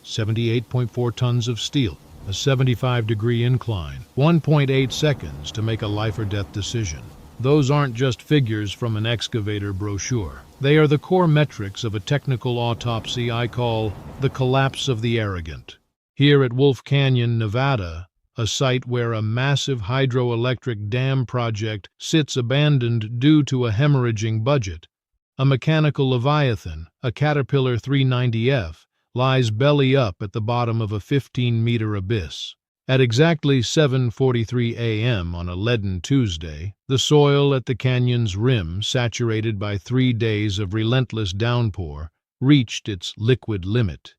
78.4 tons of steel, a 75-degree incline, 1.8 seconds to make a life-or-death decision. Those aren't just figures from an excavator brochure. They are the core metrics of a technical autopsy I call the collapse of the arrogant. Here at Wolf Canyon, Nevada, a site where a massive hydroelectric dam project sits abandoned due to a hemorrhaging budget, a mechanical leviathan, a Caterpillar 390F, lies belly up at the bottom of a 15-meter abyss. At exactly 7:43 a.m. on a leaden Tuesday, the soil at the canyon's rim, saturated by 3 days of relentless downpour, reached its liquid limit.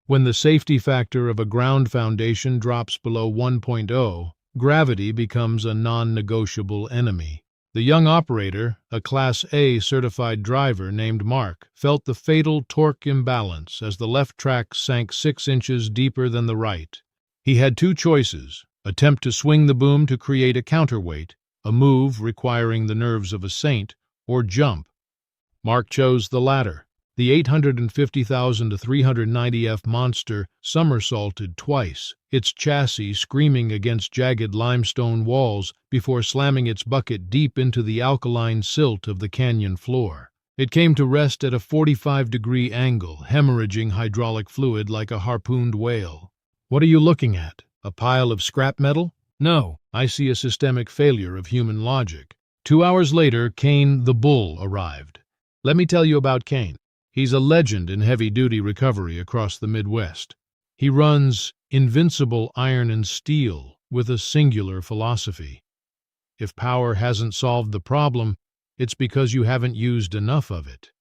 When the safety factor of a ground foundation drops below 1.0, gravity becomes a non-negotiable enemy. The young operator, a Class A certified driver named Mark, felt the fatal torque imbalance as the left track sank 6 inches deeper than the right. He had 2 choices: attempt to swing the boom to create a counterweight, a move requiring the nerves of a saint, or jump. Mark chose the latter. The 850,000 to 390F monster somersaulted twice, its chassis screaming against jagged limestone walls before slamming its bucket deep into the alkaline silt of the canyon floor. It came to rest at a 45-degree angle, hemorrhaging hydraulic fluid like a harpooned whale. What are you looking at? A pile of scrap metal? No, I see a systemic failure of human logic. 2 hours later, Kane the Bull arrived. Let me tell you about Kane. He's a legend in heavy-duty recovery across the Midwest. He runs invincible iron and steel with a singular philosophy. If power hasn't solved the problem, it's because you haven't used enough of it.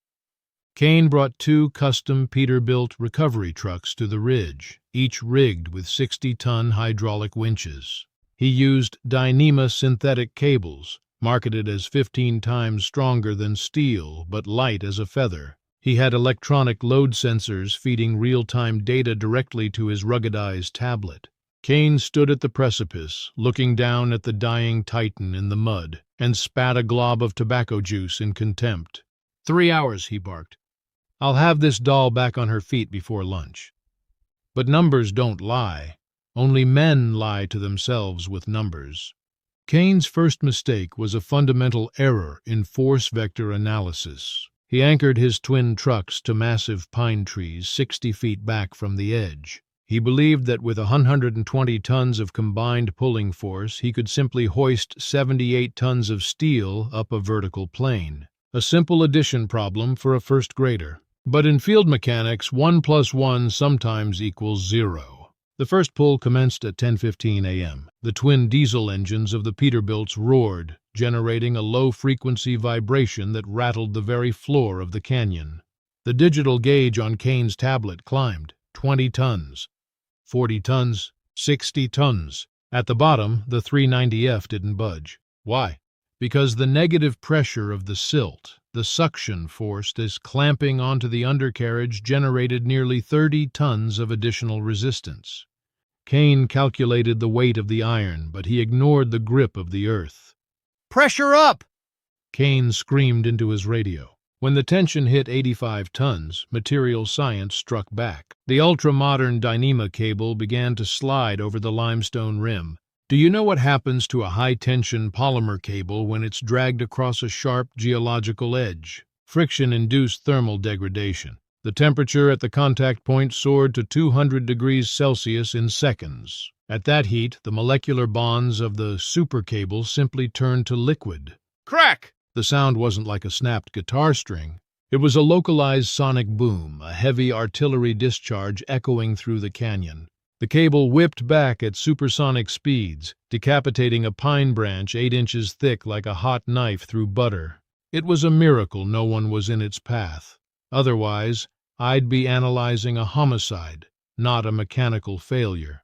Kane brought 2 custom Peterbilt recovery trucks to the ridge, each rigged with 60-ton hydraulic winches. He used Dyneema synthetic cables, marketed as 15 times stronger than steel but light as a feather. He had electronic load sensors feeding real-time data directly to his ruggedized tablet. Kane stood at the precipice, looking down at the dying Titan in the mud, and spat a glob of tobacco juice in contempt. 3 hours, he barked. I'll have this doll back on her feet before lunch. But numbers don't lie. Only men lie to themselves with numbers. Kane's first mistake was a fundamental error in force vector analysis. He anchored his twin trucks to massive pine trees 60 feet back from the edge. He believed that with 120 tons of combined pulling force, he could simply hoist 78 tons of steel up a vertical plane. A simple addition problem for a first grader. But in field mechanics, 1 + 1 sometimes equals 0. The first pull commenced at 10:15 a.m. The twin diesel engines of the Peterbilts roared, generating a low-frequency vibration that rattled the very floor of the canyon. The digital gauge on Kane's tablet climbed. 20 tons, 40 tons, 60 tons. At the bottom, the 390F didn't budge. Why? Because the negative pressure of the silt, the suction force that's clamping onto the undercarriage, generated nearly 30 tons of additional resistance. Kane calculated the weight of the iron, but he ignored the grip of the earth. "Pressure up!" Kane screamed into his radio. When the tension hit 85 tons, material science struck back. The ultra-modern Dyneema cable began to slide over the limestone rim. Do you know what happens to a high-tension polymer cable when it's dragged across a sharp geological edge? Friction-induced thermal degradation. The temperature at the contact point soared to 200 degrees Celsius in seconds. At that heat, the molecular bonds of the supercable simply turned to liquid. Crack! The sound wasn't like a snapped guitar string. It was a localized sonic boom, a heavy artillery discharge echoing through the canyon. The cable whipped back at supersonic speeds, decapitating a pine branch 8 inches thick like a hot knife through butter. It was a miracle no one was in its path. Otherwise, I'd be analyzing a homicide, not a mechanical failure.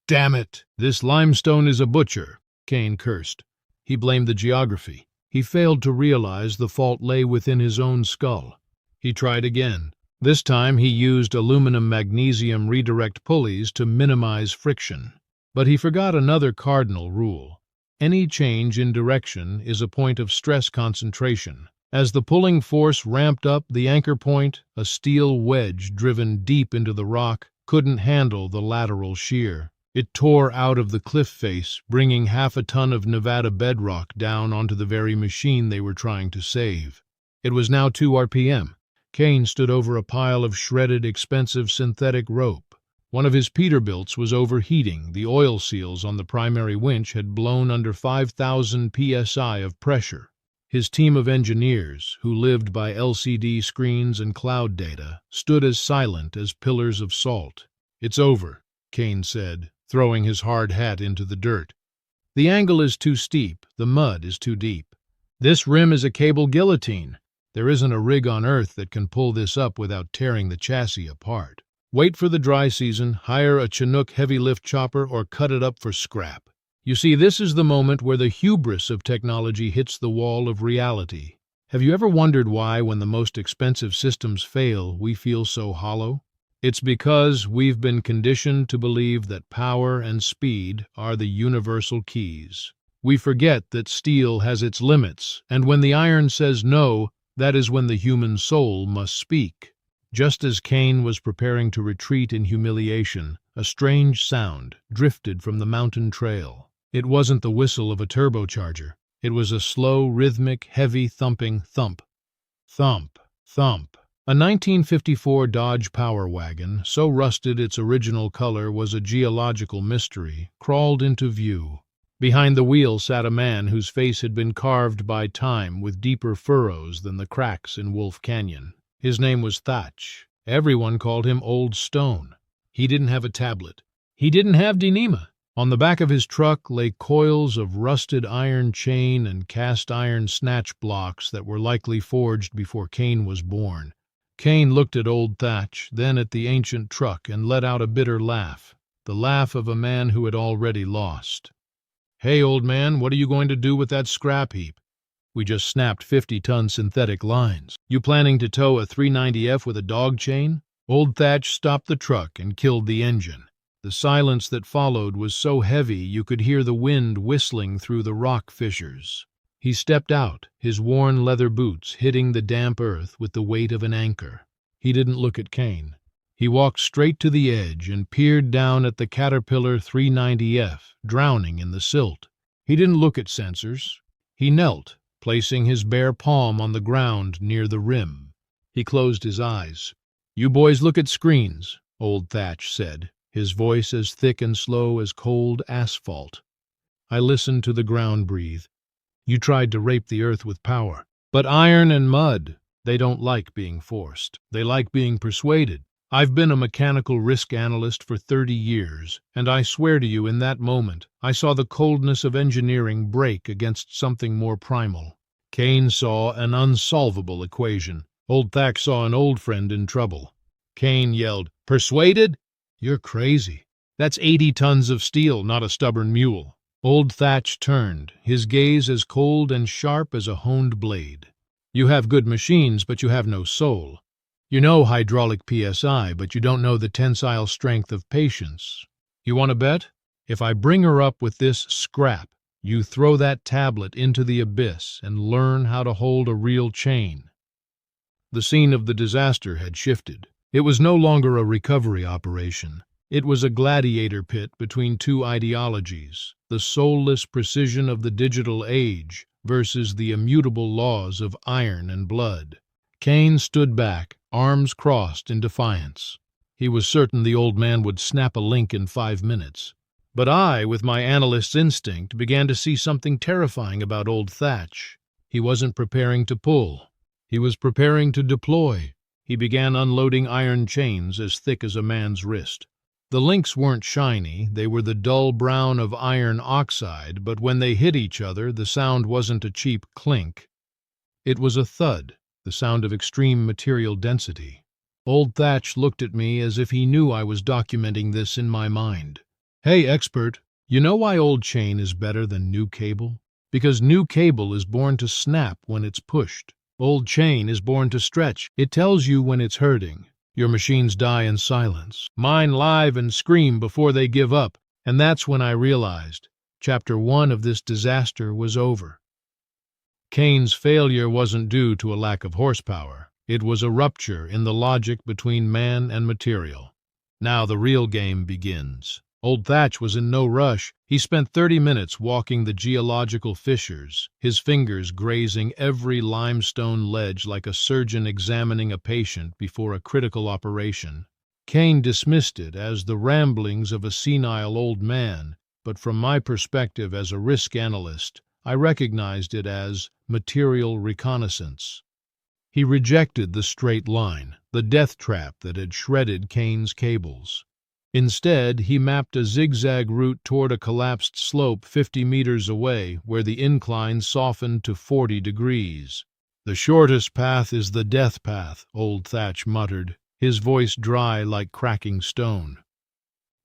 Damn it! This limestone is a butcher, Kane cursed. He blamed the geography. He failed to realize the fault lay within his own skull. He tried again. This time he used aluminum-magnesium redirect pulleys to minimize friction. But he forgot another cardinal rule. Any change in direction is a point of stress concentration. As the pulling force ramped up the anchor point, a steel wedge driven deep into the rock, couldn't handle the lateral shear. It tore out of the cliff face, bringing half a ton of Nevada bedrock down onto the very machine they were trying to save. It was now 2 RPM. Kane stood over a pile of shredded, expensive synthetic rope. One of his Peterbilts was overheating. The oil seals on the primary winch had blown under 5,000 psi of pressure. His team of engineers, who lived by LCD screens and cloud data, stood as silent as pillars of salt. "It's over," Kane said, throwing his hard hat into the dirt. "The angle is too steep, the mud is too deep. This rim is a cable guillotine. There isn't a rig on Earth that can pull this up without tearing the chassis apart. Wait for the dry season, hire a Chinook heavy lift chopper, or cut it up for scrap." You see, this is the moment where the hubris of technology hits the wall of reality. Have you ever wondered why, when the most expensive systems fail, we feel so hollow? It's because we've been conditioned to believe that power and speed are the universal keys. We forget that steel has its limits, and when the iron says no, that is when the human soul must speak. Just as Kane was preparing to retreat in humiliation, a strange sound drifted from the mountain trail. It wasn't the whistle of a turbocharger. It was a slow, rhythmic, heavy thumping thump. Thump, thump. A 1954 Dodge Power Wagon, so rusted its original color was a geological mystery, crawled into view. Behind the wheel sat a man whose face had been carved by time with deeper furrows than the cracks in Wolf Canyon. His name was Thatch. Everyone called him Old Stone. He didn't have a tablet. He didn't have Dyneema. On the back of his truck lay coils of rusted iron chain and cast iron snatch blocks that were likely forged before Kane was born. Kane looked at Old Thatch, then at the ancient truck, and let out a bitter laugh, the laugh of a man who had already lost. "Hey, old man, what are you going to do with that scrap heap? We just snapped 50-ton synthetic lines. You planning to tow a 390F with a dog chain?" Old Thatch stopped the truck and killed the engine. The silence that followed was so heavy you could hear the wind whistling through the rock fissures. He stepped out, his worn leather boots hitting the damp earth with the weight of an anchor. He didn't look at Kane. He walked straight to the edge and peered down at the Caterpillar 390F, drowning in the silt. He didn't look at sensors. He knelt, placing his bare palm on the ground near the rim. He closed his eyes. "You boys look at screens," Old Thatch said, his voice as thick and slow as cold asphalt. I listened to the ground breathe. "You tried to rape the earth with power. But iron and mud, they don't like being forced. They like being persuaded. I've been a mechanical risk analyst for 30 years, and I swear to you, in that moment, I saw the coldness of engineering break against something more primal. Kane saw an unsolvable equation. Old Thatch saw an old friend in trouble. Kane yelled, "Persuaded? You're crazy. That's 80 tons of steel, not a stubborn mule." Old Thatch turned, his gaze as cold and sharp as a honed blade. "You have good machines, but you have no soul. You know hydraulic PSI, but you don't know the tensile strength of patience. You want to bet? If I bring her up with this scrap, you throw that tablet into the abyss and learn how to hold a real chain." The scene of the disaster had shifted. It was no longer a recovery operation. It was a gladiator pit between two ideologies, the soulless precision of the digital age versus the immutable laws of iron and blood. Kane stood back, arms crossed in defiance. He was certain the old man would snap a link in 5 minutes. But I, with my analyst's instinct, began to see something terrifying about Old Thatch. He wasn't preparing to pull. He was preparing to deploy. He began unloading iron chains as thick as a man's wrist. The links weren't shiny, they were the dull brown of iron oxide, but when they hit each other, the sound wasn't a cheap clink. It was a thud, the sound of extreme material density. Old Thatch looked at me as if he knew I was documenting this in my mind. "Hey, expert, you know why old chain is better than new cable? Because new cable is born to snap when it's pushed. Old chain is born to stretch. It tells you when it's hurting. Your machines die in silence. Mine live and scream before they give up. And that's when I realized Chapter 1 of this disaster was over. Kane's failure wasn't due to a lack of horsepower. It was a rupture in the logic between man and material. Now the real game begins. Old Thatch was in no rush. He spent 30 minutes walking the geological fissures, his fingers grazing every limestone ledge like a surgeon examining a patient before a critical operation. Kane dismissed it as the ramblings of a senile old man, but from my perspective as a risk analyst, I recognized it as material reconnaissance. He rejected the straight line, the death trap that had shredded Kane's cables. Instead, he mapped a zigzag route toward a collapsed slope 50 meters away where the incline softened to 40 degrees. "The shortest path is the death path," old Thatch muttered, his voice dry like cracking stone.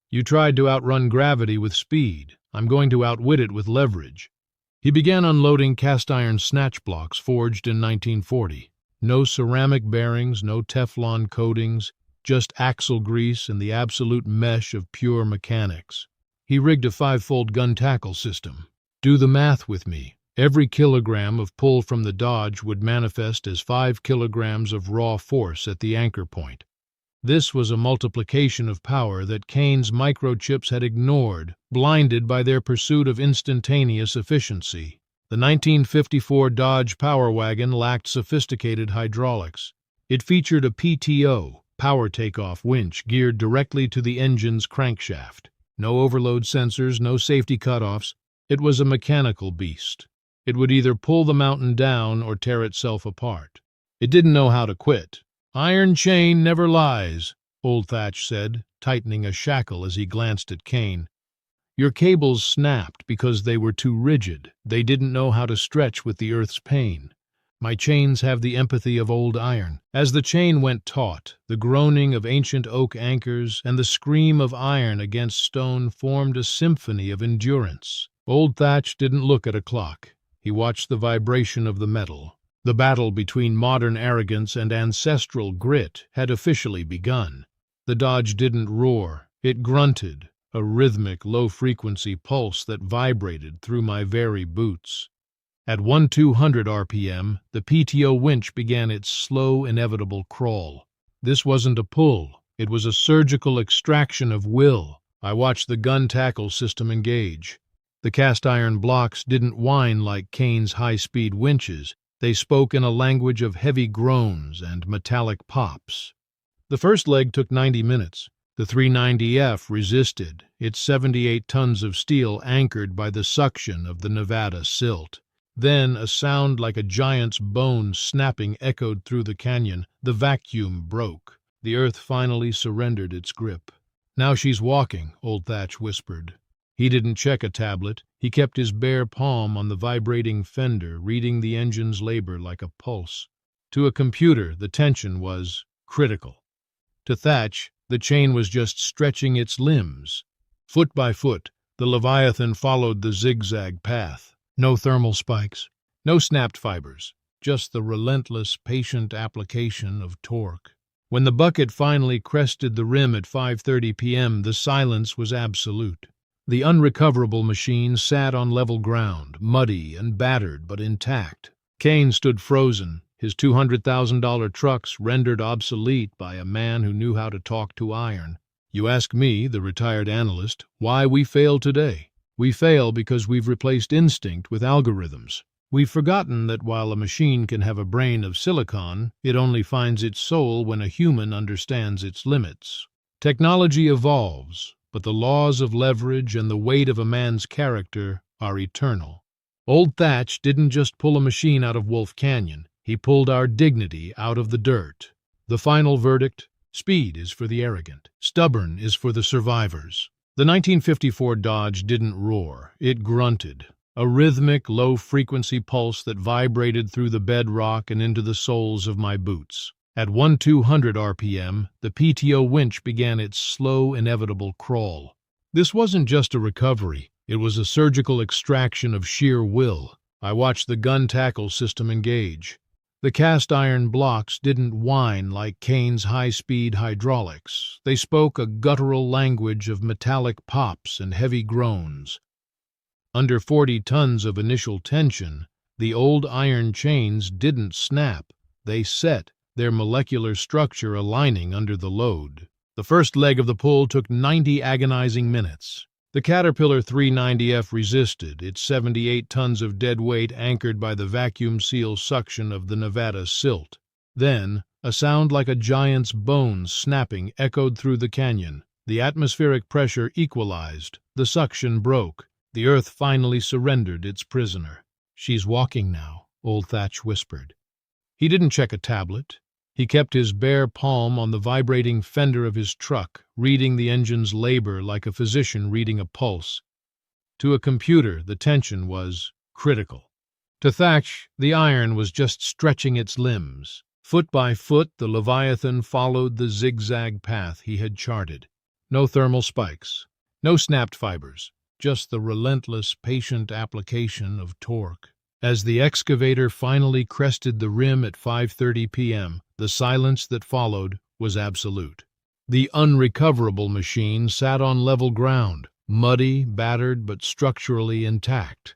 "You tried to outrun gravity with speed. I'm going to outwit it with leverage." He began unloading cast-iron snatch blocks forged in 1940. No ceramic bearings, no Teflon coatings, just axle grease and the absolute mesh of pure mechanics. He rigged a 5-fold gun tackle system. Do the math with me. Every kilogram of pull from the Dodge would manifest as 5 kilograms of raw force at the anchor point. This was a multiplication of power that Kane's microchips had ignored, blinded by their pursuit of instantaneous efficiency. The 1954 Dodge Power Wagon lacked sophisticated hydraulics. It featured a PTO, power takeoff winch geared directly to the engine's crankshaft. No overload sensors, no safety cutoffs. It was a mechanical beast. It would either pull the mountain down or tear itself apart. It didn't know how to quit. "Iron chain never lies," old Thatch said, tightening a shackle as he glanced at Kane. "Your cables snapped because they were too rigid. They didn't know how to stretch with the earth's pain. My chains have the empathy of old iron." As the chain went taut, the groaning of ancient oak anchors and the scream of iron against stone formed a symphony of endurance. Old Thatch didn't look at a clock. He watched the vibration of the metal. The battle between modern arrogance and ancestral grit had officially begun. The Dodge didn't roar. It grunted, a rhythmic, low-frequency pulse that vibrated through my very boots. At 1,200 RPM, the PTO winch began its slow, inevitable crawl. This wasn't a pull. It was a surgical extraction of will. I watched the gun tackle system engage. The cast-iron blocks didn't whine like Kane's high-speed winches. They spoke in a language of heavy groans and metallic pops. The first leg took 90 minutes. The 390F resisted, its 78 tons of steel anchored by the suction of the Nevada silt. Then a sound like a giant's bone snapping echoed through the canyon. The vacuum broke. The earth finally surrendered its grip. "Now she's walking," old Thatch whispered. He didn't check a tablet. He kept his bare palm on the vibrating fender, reading the engine's labor like a pulse. To a computer, the tension was critical. To Thatch, the chain was just stretching its limbs. Foot by foot, the Leviathan followed the zigzag path. No thermal spikes, no snapped fibers, just the relentless, patient application of torque. When the bucket finally crested the rim at 5:30 p.m., the silence was absolute. The unrecoverable machine sat on level ground, muddy and battered but intact. Kane stood frozen, his $200,000 trucks rendered obsolete by a man who knew how to talk to iron. You ask me, the retired analyst, why we fail today. We fail because we've replaced instinct with algorithms. We've forgotten that while a machine can have a brain of silicon, it only finds its soul when a human understands its limits. Technology evolves, but the laws of leverage and the weight of a man's character are eternal. Old Thatch didn't just pull a machine out of Wolf Canyon. He pulled our dignity out of the dirt. The final verdict: speed is for the arrogant. Stubborn is for the survivors. The 1954 Dodge didn't roar. It grunted. A rhythmic, low-frequency pulse that vibrated through the bedrock and into the soles of my boots. At 1,200 RPM, the PTO winch began its slow, inevitable crawl. This wasn't just a recovery. It was a surgical extraction of sheer will. I watched the gun tackle system engage. The cast-iron blocks didn't whine like Kane's high-speed hydraulics. They spoke a guttural language of metallic pops and heavy groans. Under 40 tons of initial tension, the old iron chains didn't snap. They set, their molecular structure aligning under the load. The first leg of the pull took 90 agonizing minutes. The Caterpillar 390F resisted, its 78 tons of dead weight anchored by the vacuum seal suction of the Nevada silt. Then, a sound like a giant's bones snapping echoed through the canyon. The atmospheric pressure equalized. The suction broke. The earth finally surrendered its prisoner. "She's walking now," old Thatch whispered. He didn't check a tablet. He kept his bare palm on the vibrating fender of his truck, reading the engine's labor like a physician reading a pulse. To a computer, the tension was critical. To Thatch, the iron was just stretching its limbs. Foot by foot, the Leviathan followed the zigzag path he had charted. No thermal spikes, no snapped fibers, just the relentless, patient application of torque. As the excavator finally crested the rim at 5:30 p.m., the silence that followed was absolute. The unrecoverable machine sat on level ground, muddy, battered, but structurally intact.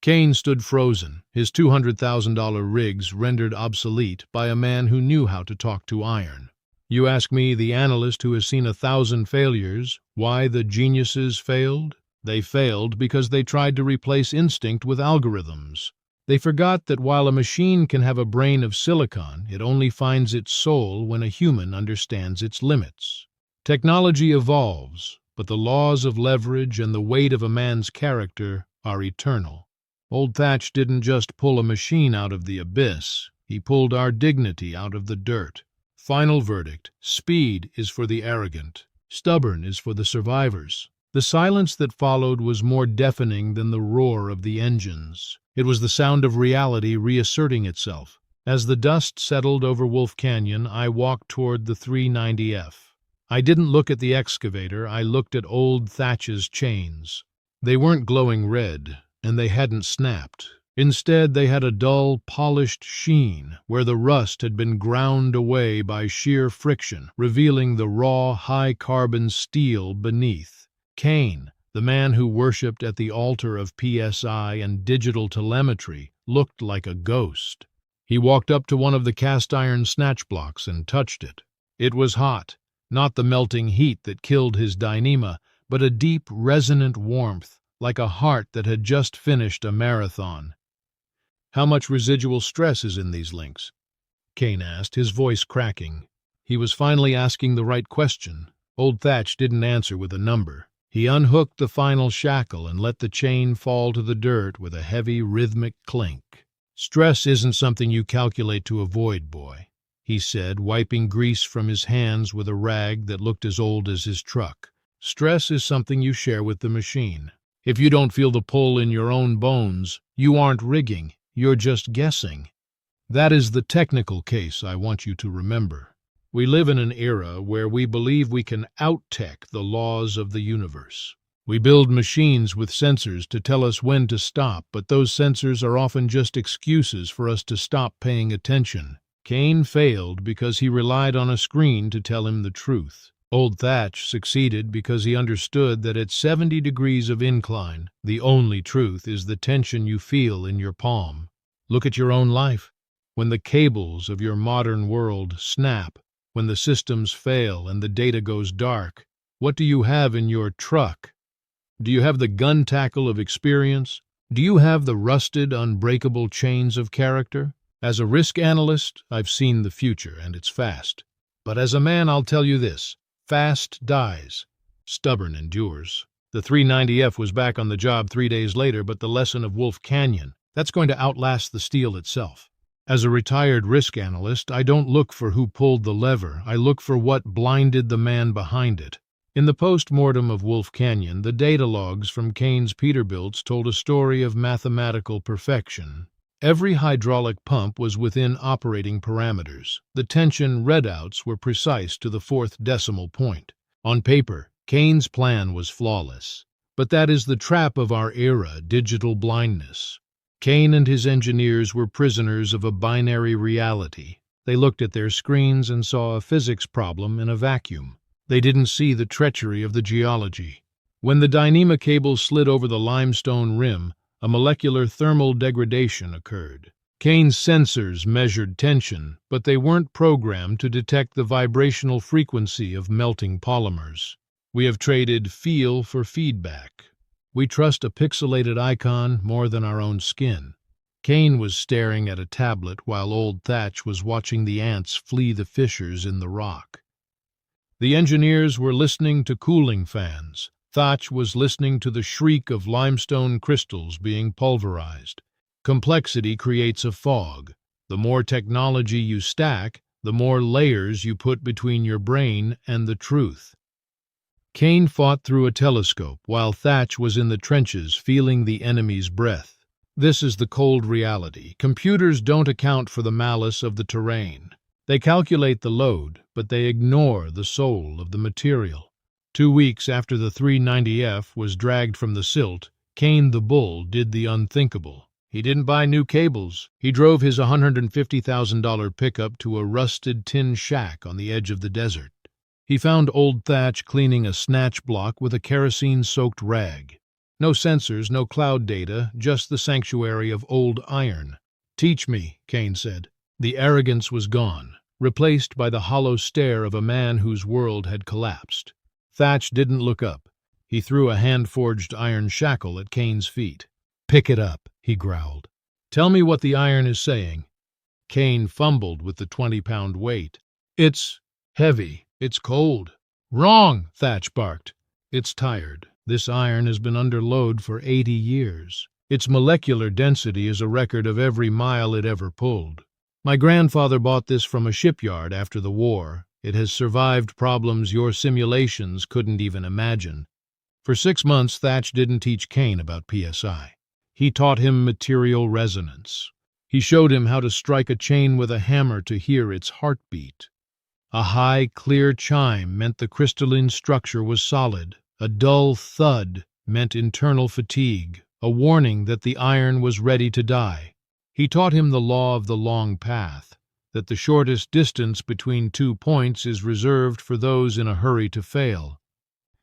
Kane stood frozen, his $200,000 rigs rendered obsolete by a man who knew how to talk to iron. You ask me, the analyst who has seen 1,000 failures, why the geniuses failed? They failed because they tried to replace instinct with algorithms. They forgot that while a machine can have a brain of silicon, it only finds its soul when a human understands its limits. Technology evolves, but the laws of leverage and the weight of a man's character are eternal. Old Thatch didn't just pull a machine out of the abyss, he pulled our dignity out of the dirt. Final verdict: speed is for the arrogant, stubborn is for the survivors. The silence that followed was more deafening than the roar of the engines. It was the sound of reality reasserting itself. As the dust settled over Wolf Canyon, I walked toward the 390F. I didn't look at the excavator, I looked at old Thatch's chains. They weren't glowing red, and they hadn't snapped. Instead, they had a dull, polished sheen, where the rust had been ground away by sheer friction, revealing the raw, high-carbon steel beneath. Kane, the man who worshipped at the altar of PSI and digital telemetry, looked like a ghost. He walked up to one of the cast-iron snatch blocks and touched it. It was hot, not the melting heat that killed his Dyneema, but a deep, resonant warmth, like a heart that had just finished a marathon. "How much residual stress is in these links?" Kane asked, his voice cracking. He was finally asking the right question. Old Thatch didn't answer with a number. He unhooked the final shackle and let the chain fall to the dirt with a heavy, rhythmic clink. "Stress isn't something you calculate to avoid, boy," he said, wiping grease from his hands with a rag that looked as old as his truck. "Stress is something you share with the machine. If you don't feel the pull in your own bones, you aren't rigging, you're just guessing. That is the technical case I want you to remember. We live in an era where we believe we can out-tech the laws of the universe. We build machines with sensors to tell us when to stop, but those sensors are often just excuses for us to stop paying attention. Kane failed because he relied on a screen to tell him the truth. Old Thatch succeeded because he understood that at 70 degrees of incline, the only truth is the tension you feel in your palm. Look at your own life. When the cables of your modern world snap, when the systems fail and the data goes dark, what do you have in your truck? Do you have the gun tackle of experience? Do you have the rusted, unbreakable chains of character? As a risk analyst, I've seen the future, and it's fast. But as a man, I'll tell you this: fast dies, stubborn endures. The 390F was back on the job 3 days later, but the lesson of Wolf Canyon, that's going to outlast the steel itself. As a retired risk analyst, I don't look for who pulled the lever, I look for what blinded the man behind it. In the post-mortem of Wolf Canyon, the data logs from Kane's Peterbilts told a story of mathematical perfection. Every hydraulic pump was within operating parameters. The tension readouts were precise to the 4th decimal point. On paper, Kane's plan was flawless. But that is the trap of our era, digital blindness. Kane and his engineers were prisoners of a binary reality. They looked at their screens and saw a physics problem in a vacuum. They didn't see the treachery of the geology. When the Dyneema cable slid over the limestone rim, a molecular thermal degradation occurred. Kane's sensors measured tension, but they weren't programmed to detect the vibrational frequency of melting polymers. We have traded feel for feedback. We trust a pixelated icon more than our own skin. Kane was staring at a tablet while old Thatch was watching the ants flee the fissures in the rock. The engineers were listening to cooling fans. Thatch was listening to the shriek of limestone crystals being pulverized. Complexity creates a fog. The more technology you stack, the more layers you put between your brain and the truth. Kane fought through a telescope while Thatch was in the trenches feeling the enemy's breath. This is the cold reality. Computers don't account for the malice of the terrain. They calculate the load, but they ignore the soul of the material. 2 weeks after the 390F was dragged from the silt, Kane the Bull did the unthinkable. He didn't buy new cables. He drove his $150,000 pickup to a rusted tin shack on the edge of the desert. He found old Thatch cleaning a snatch block with a kerosene-soaked rag. No sensors, no cloud data, just the sanctuary of old iron. "Teach me," Kane said. The arrogance was gone, replaced by the hollow stare of a man whose world had collapsed. Thatch didn't look up. He threw a hand-forged iron shackle at Kane's feet. "Pick it up," he growled. "Tell me what the iron is saying." Kane fumbled with the 20-pound weight. "It's heavy. It's cold." "Wrong!" Thatch barked. "It's tired. This iron has been under load for 80 years. Its molecular density is a record of every mile it ever pulled. My grandfather bought this from a shipyard after the war. It has survived problems your simulations couldn't even imagine." For 6 months, Thatch didn't teach Kane about PSI. He taught him material resonance. He showed him how to strike a chain with a hammer to hear its heartbeat. A high, clear chime meant the crystalline structure was solid. A dull thud meant internal fatigue, a warning that the iron was ready to die. He taught him the law of the long path, that the shortest distance between 2 points is reserved for those in a hurry to fail.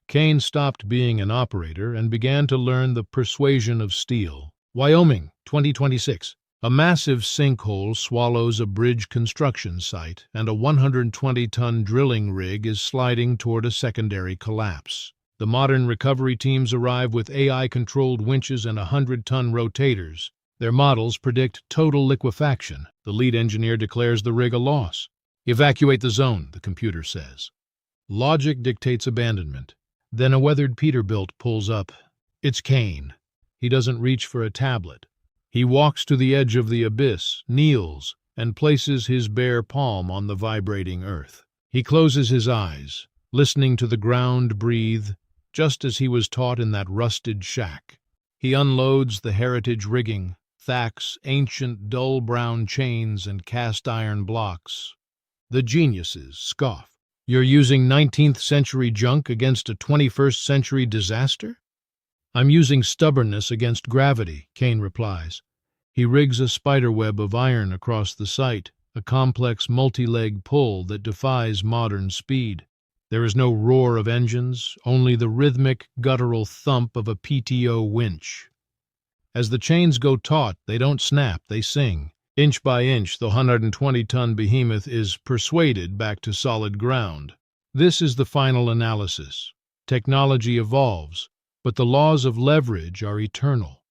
Kane stopped being an operator and began to learn the persuasion of steel. Wyoming, 2026. A massive sinkhole swallows a bridge construction site, and a 120-ton drilling rig is sliding toward a secondary collapse. The modern recovery teams arrive with AI-controlled winches and 100-ton rotators. Their models predict total liquefaction. The lead engineer declares the rig a loss. "Evacuate the zone," the computer says. Logic dictates abandonment. Then a weathered Peterbilt pulls up. It's Kane. He doesn't reach for a tablet. He walks to the edge of the abyss, kneels, and places his bare palm on the vibrating earth. He closes his eyes, listening to the ground breathe, just as he was taught in that rusted shack. He unloads the heritage rigging, Thac's ancient dull brown chains and cast iron blocks. The geniuses scoff. "You're using 19th century junk against a 21st century disaster?" "I'm using stubbornness against gravity," Kane replies. He rigs a spiderweb of iron across the site, a complex multi-leg pull that defies modern speed. There is no roar of engines, only the rhythmic, guttural thump of a PTO winch. As the chains go taut, they don't snap, they sing. Inch by inch, the 120-ton behemoth is persuaded back to solid ground. This is the final analysis. Technology evolves, but the laws of leverage are eternal.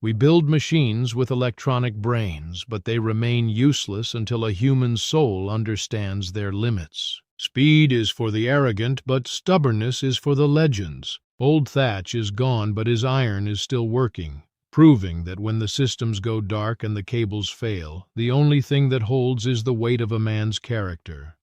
We build machines with electronic brains, but they remain useless until a human soul understands their limits. Speed is for the arrogant, but stubbornness is for the legends. Old Thatch is gone, but his iron is still working, proving that when the systems go dark and the cables fail, the only thing that holds is the weight of a man's character.